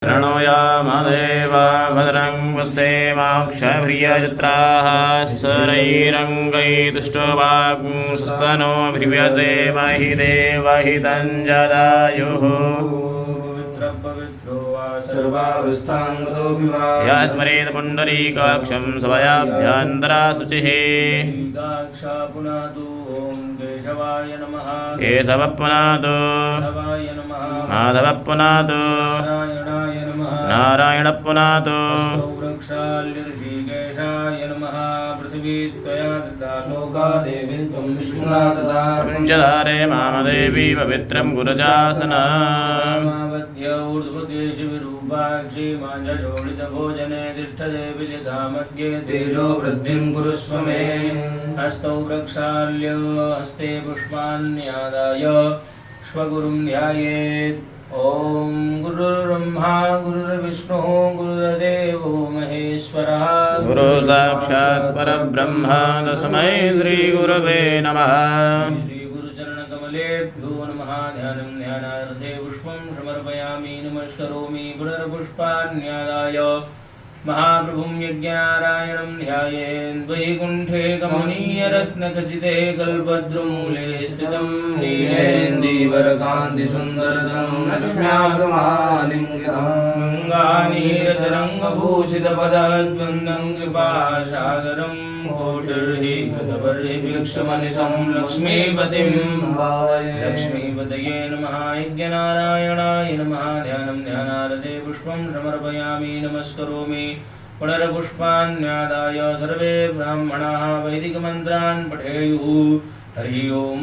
प्रणोयामदेवा भद्रं वसेमाक्षभ्रियजत्राः स्तरैरङ्गैतुष्टवाग्ंसस्तनोभिर्व्यसेमहि देवहितं जदायुः यः स्मरेत् पुण्डरीकाक्षं सवयाभ्यन्तरा शुचिः केशवः पुनातु माधवः पुनातु नारायणः पुनातु पञ्चधारे मामदेवी पवित्रं गुरुजासनम् भोजने तिष्ठदेवि सिद्धामध्ये तेजो वृद्धिं कुरुष्व मे हस्तौ प्रक्षाल्य हस्ते पुष्पाण्यादाय स्वगुरुं ध्यायेत्। ॐ गुरुर्ब्रह्मा गुरुर्विष्णुः गुरुर्देवो महेश्वरः गुरु साक्षात् परब्रह्म तस्मै श्रीगुरवे नमः। श्रीगुरुचरणकमलेभ्यो नमः। ध्यानं ध्यानार्थे पुष्पं समर्पयामि नमस्करोमि पुनर्पुष्पाण्यादाय महाप्रभुं यज्ञनारायणं ध्यायेन्। वैकुण्ठे कमनीयरत्नखचिते कल्पद्रुमूले स्थितं नीलेन्दीवरकान्तिसुन्दरतं लक्ष्म्यागमालिङ्गितं गङ्गानीरतरङ्गभूषितपदाद्वन्द्वं कृपासागरं कोटिर्हितवर्षिभिक्षमनिशं लक्ष्मीपतिं भावये। लक्ष्मीपतये नमः। यज्ञनारायणाय नमः। ध्यानं ध्यानारते पुष्पं समर्पयामि नमस्करोमि पुनर्पुष्पाण्यादाय सर्वे ब्राह्मणाः वैदिकमन्त्रान् पठेयुः। हरि ओं।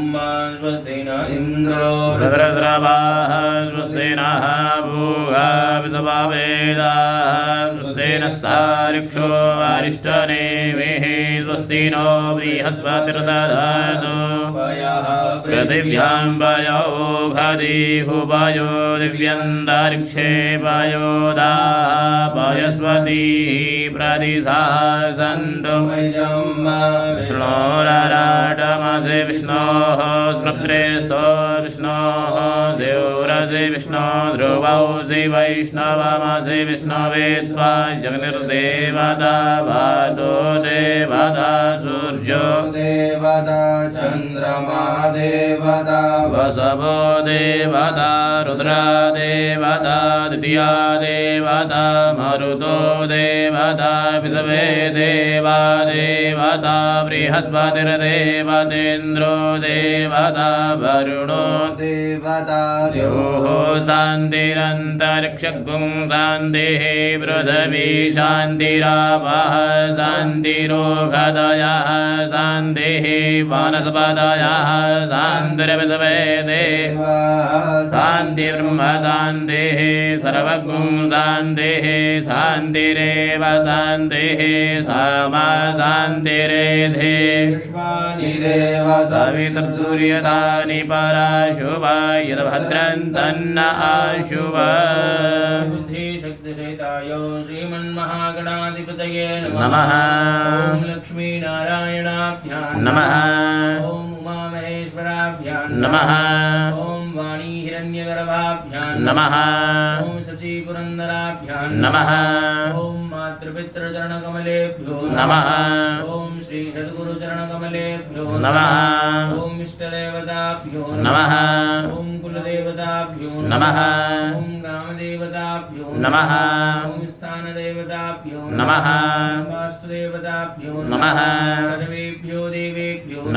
स्वस्ति न इन्द्रो वृत्रस्रवाः स्वस्ति नः पूषा विश्ववेदाः स्वस्ति नः सारिक्षो अरिष्टनेमिः स्वस्ति नो बृहस्पतिर्दधातु पृथिव्यां वयो खदिहुवयो दिव्यन्तरिक्षे वयोदाः वयस्वतीः प्रतिशाः सन्तु विष्णोराराटमसि विष्णोः स्मृत्रेस्तो विष्णोः शिवरसि विष्णो ध्रुवौसि वैष्णवमसि विष्णवे त्वा जगनिर्देवता भातो देवता सूर्यो देवता चन्द्रमा देवता वसवो देवता रुद्रा देवता द्वितीया देवता मरुतो देवता विश्वे देवा देवता बृहस्पतिर्देवतेन्द्रो देवता वरुणो देवता द्योः शान्तिरन्तरिक्षगुं शान्तिः पृथिवी शान्तिरापः शान्तिरोषधयः शान्तिः वनस्पतयः शान्तिर्विश्वे देवा शान्तिर्ब्रह्म शान्तिः सर्वगुं शान्तिः शान्तिरेव शान्तिः सामा शान्तिरेधे देव सवितुर्दुर्यतानि पराशुभ यद्भद्रं तन्न आशुभ। बुद्धिशक्तिसहिताय श्रीमन्महागणाधिपतये नमः। ॐ लक्ष्मीनारायणाभ्यां नमः। ॐ उमामहेश्वराभ्यां नमः। ॐ वाणीहिरण्यगर्भाभ्यां नमः। ॐ शचीपुरन्दराभ्यां नमः। ॐ मातृपितृचरणकमलेभ्यो नमः। ॐ श्री सद्गुरुचरणकमलेभ्यो नमः। ॐ इष्टदेवताभ्यो नमः। ॐ कुलदेवताभ्यो नमः। ॐ ग्रामदेवताभ्यो नमः। ॐ स्थानदेवताभ्यो नमः। वास्तुदेवताभ्यो नमः। सर्वेभ्यो देवेभ्यो नमः।